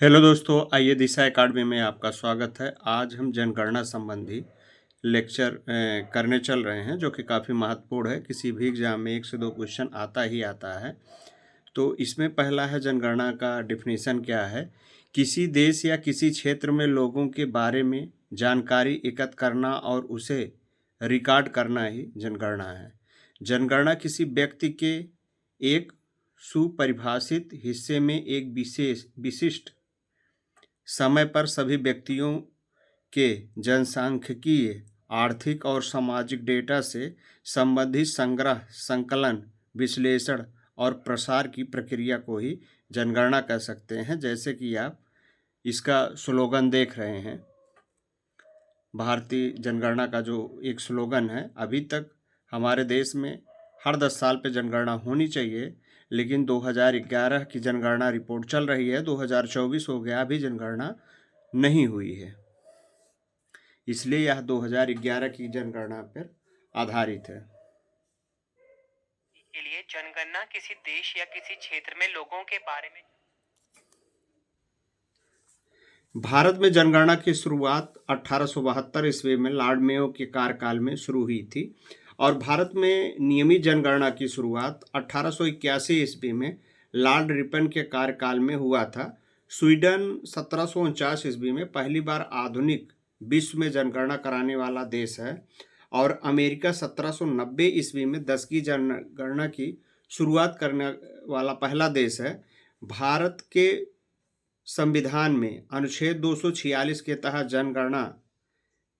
Hello दोस्तों, आइए दिशा academy में आपका स्वागत है। आज हम जनगणना संबंधी लेक्चर करने चल रहे हैं, जो कि काफ़ी महत्वपूर्ण है। किसी भी एग्जाम में 1 से 2 क्वेश्चन आता ही आता है। तो इसमें पहला है, जनगणना का डेफिनेशन क्या है। किसी देश या किसी क्षेत्र में लोगों के बारे में जानकारी एकत्र करना और उसे रिकॉर्ड करना ही जनगणना है। जनगणना किसी व्यक्ति के एक सुपरिभाषित हिस्से में एक विशिष्ट समय पर सभी व्यक्तियों के जनसांख्यिकीय, आर्थिक और सामाजिक डेटा से संबंधित संग्रह, संकलन, विश्लेषण और प्रसार की प्रक्रिया को ही जनगणना कह सकते हैं। जैसे कि आप इसका स्लोगन देख रहे हैं, भारतीय जनगणना का जो एक स्लोगन है। अभी तक हमारे देश में हर 10 साल पे जनगणना होनी चाहिए, लेकिन 2011 की जनगणना रिपोर्ट चल रही है, 2024 हो गया, अभी जनगणना नहीं हुई है। इसलिए यह 2011 की जनगणना पर आधारित है। के लिए जनगणना किसी देश या किसी क्षेत्र में लोगों के बारे में भारत में जनगणना की शुरुआत 1872 ईस्वी में लॉर्ड मेयो के कार्यकाल में शुरू हुई थी और भारत में नियमित जनगणना की शुरुआत 1881 ईस्वी में लॉर्ड रिपन के कार्यकाल में हुआ था। स्वीडन 1749 ईस्वी में पहली बार आधुनिक विश्व में जनगणना कराने वाला देश है और अमेरिका 1790 ईस्वी में 10 की जनगणना की शुरुआत करने वाला पहला देश है। भारत के संविधान में अनुच्छेद 246 के तहत जनगणना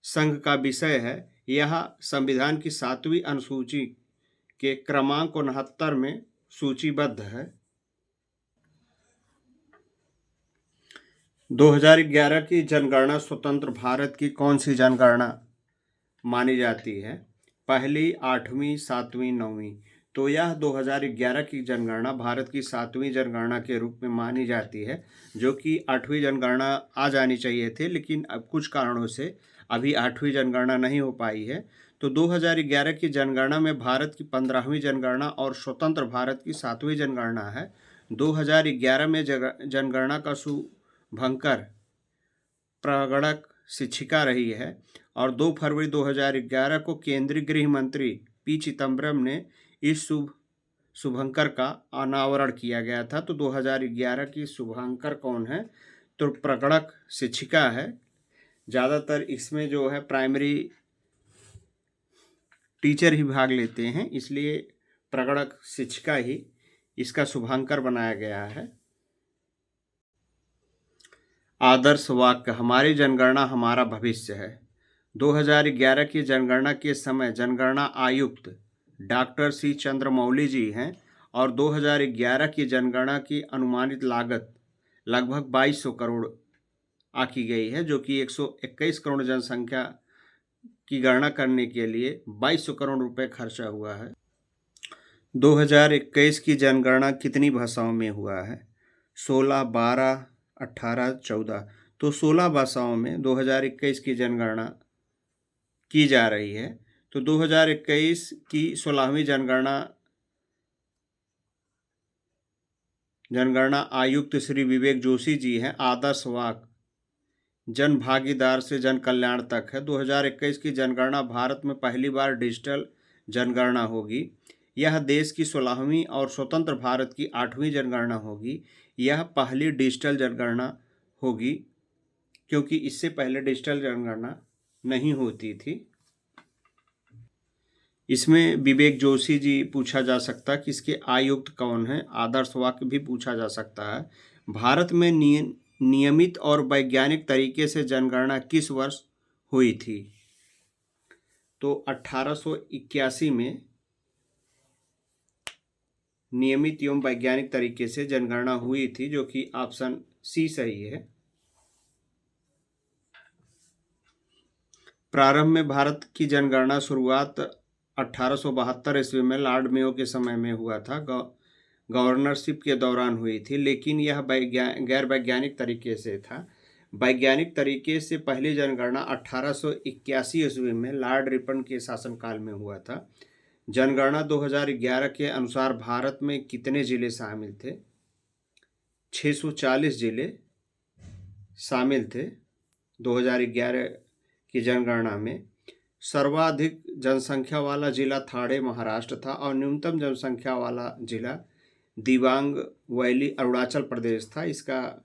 संघ का विषय है। यह संविधान की 7वीं अनुसूची के क्रमांक 69 में सूचीबद्ध है। 2011 की जनगणना स्वतंत्र भारत की कौन सी जनगणना मानी जाती है? पहली, 8वीं, 7वीं, 9वीं। तो यह 2011 की जनगणना भारत की 7वीं जनगणना के रूप में मानी जाती है, जो कि 8वीं जनगणना आ जानी चाहिए थे, लेकिन अब कुछ कारणों से अभी 8वीं जनगणना नहीं हो पाई है। तो 2011 की जनगणना में भारत की 15वीं जनगणना और स्वतंत्र भारत की 7वीं जनगणना है। 2011 में जनगणना का शुभंकर प्रगणक शिक्षिका रही है और 2 फरवरी 2011 को केंद्रीय गृह मंत्री पी चिदम्बरम ने इस शुभंकर का अनावरण किया गया था। तो 2011 की शुभंकर कौन है? तो प्रगणक शिक्षिका है। ज़्यादातर इसमें जो है प्राइमरी टीचर ही भाग लेते हैं, इसलिए प्रगणक शिक्षिका ही इसका शुभंकर बनाया गया है। आदर्श वाक्य, हमारी जनगणना हमारा भविष्य है। 2011 की जनगणना के समय जनगणना आयुक्त डॉक्टर सी चंद्रमौली जी हैं और 2011 की जनगणना की अनुमानित लागत लगभग 2200 करोड़ आकी गई है, जो कि 121 करोड़ जनसंख्या की गणना करने के लिए 2200 करोड़ रुपए खर्चा हुआ है। 2021 की जनगणना कितनी भाषाओं में हुआ है? 16, 12, 18, 14। तो 16 भाषाओं में 2021 की जनगणना की जा रही है। तो 2021 की 16वीं जनगणना आयुक्त श्री विवेक जोशी जी हैं। आदर्श वाक्य, जन भागीदार से जन कल्याण तक है। 2021 की जनगणना भारत में पहली बार डिजिटल जनगणना होगी। यह देश की 16वीं और स्वतंत्र भारत की 8वीं जनगणना होगी। यह पहली डिजिटल जनगणना होगी, क्योंकि इससे पहले डिजिटल जनगणना नहीं होती थी। इसमें विवेक जोशी जी पूछा जा सकता है कि इसके आयुक्त कौन है। आदर्श वाक्य भी पूछा जा सकता है। भारत में नियमित और वैज्ञानिक तरीके से जनगणना किस वर्ष हुई थी? तो 1881 में नियमित एवं वैज्ञानिक तरीके से जनगणना हुई थी, जो कि ऑप्शन सी सही है। प्रारंभ में भारत की जनगणना शुरुआत 1872 ईस्वी में लॉर्ड मेयो के समय में हुआ था। गवर्नरशिप के दौरान हुई थी, लेकिन यह गैर वैज्ञानिक तरीके से था। वैज्ञानिक तरीके से पहली जनगणना 1881 ईस्वी में लॉर्ड रिपन के शासनकाल में हुआ था। जनगणना 2011 के अनुसार भारत में कितने जिले शामिल थे? 640 जिले शामिल थे 2011 की जनगणना में। सर्वाधिक जनसंख्या वाला जिला थाणे महाराष्ट्र था और न्यूनतम जनसंख्या वाला जिला दिबांग वैली अरुणाचल प्रदेश था। इसका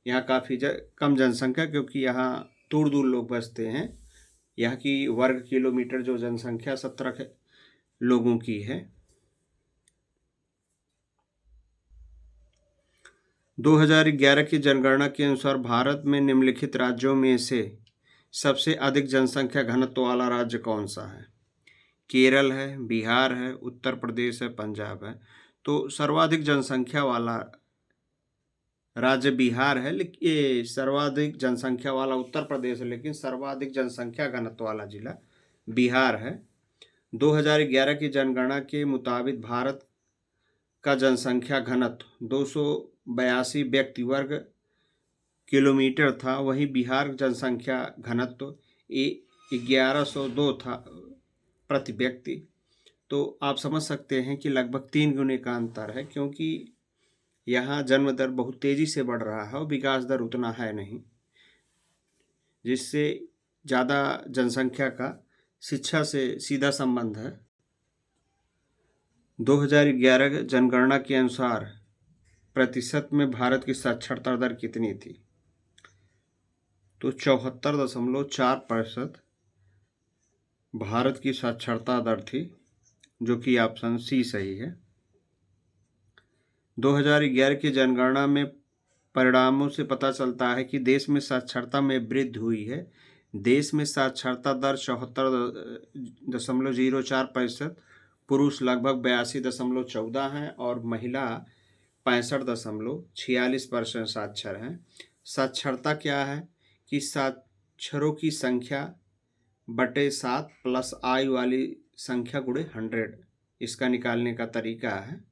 यहाँ काफ़ी कम जनसंख्या, क्योंकि यहाँ दूर दूर लोग बसते हैं। यहाँ की वर्ग किलोमीटर जो जनसंख्या 17 लोगों की है। 2011 की जनगणना के अनुसार भारत में निम्नलिखित राज्यों में से सबसे अधिक जनसंख्या घनत्व वाला राज्य कौन सा है? केरल है, बिहार है, उत्तर प्रदेश है, पंजाब है। तो सर्वाधिक जनसंख्या वाला राज्य बिहार है, लेकिन ये सर्वाधिक जनसंख्या वाला उत्तर प्रदेश है, लेकिन सर्वाधिक जनसंख्या घनत्व वाला जिला बिहार है। 2011 की जनगणना के मुताबिक भारत का जनसंख्या घनत्व 282 व्यक्ति वर्ग किलोमीटर था। वहीं बिहार जनसंख्या घनत्व 1102 था प्रति व्यक्ति। तो आप समझ सकते हैं कि लगभग 3 गुने का अंतर है, क्योंकि यहाँ जन्म दर बहुत तेज़ी से बढ़ रहा है और विकास दर उतना है नहीं, जिससे ज़्यादा जनसंख्या का शिक्षा से सीधा संबंध है। 2011 जनगणना के अनुसार प्रतिशत में भारत की साक्षरता दर कितनी थी? तो 74.4% भारत की साक्षरता दर थी, जो कि ऑप्शन सी सही है। 2011 की जनगणना में परिणामों से पता चलता है कि देश में साक्षरता में वृद्धि हुई है। देश में साक्षरता दर 74.04%, पुरुष लगभग 82.14 हैं और महिला 65.46% साक्षर हैं। साक्षरता क्या है कि साक्षरों की संख्या बटे 7 प्लस आयु वाली संख्या गुणे 100, इसका निकालने का तरीका है।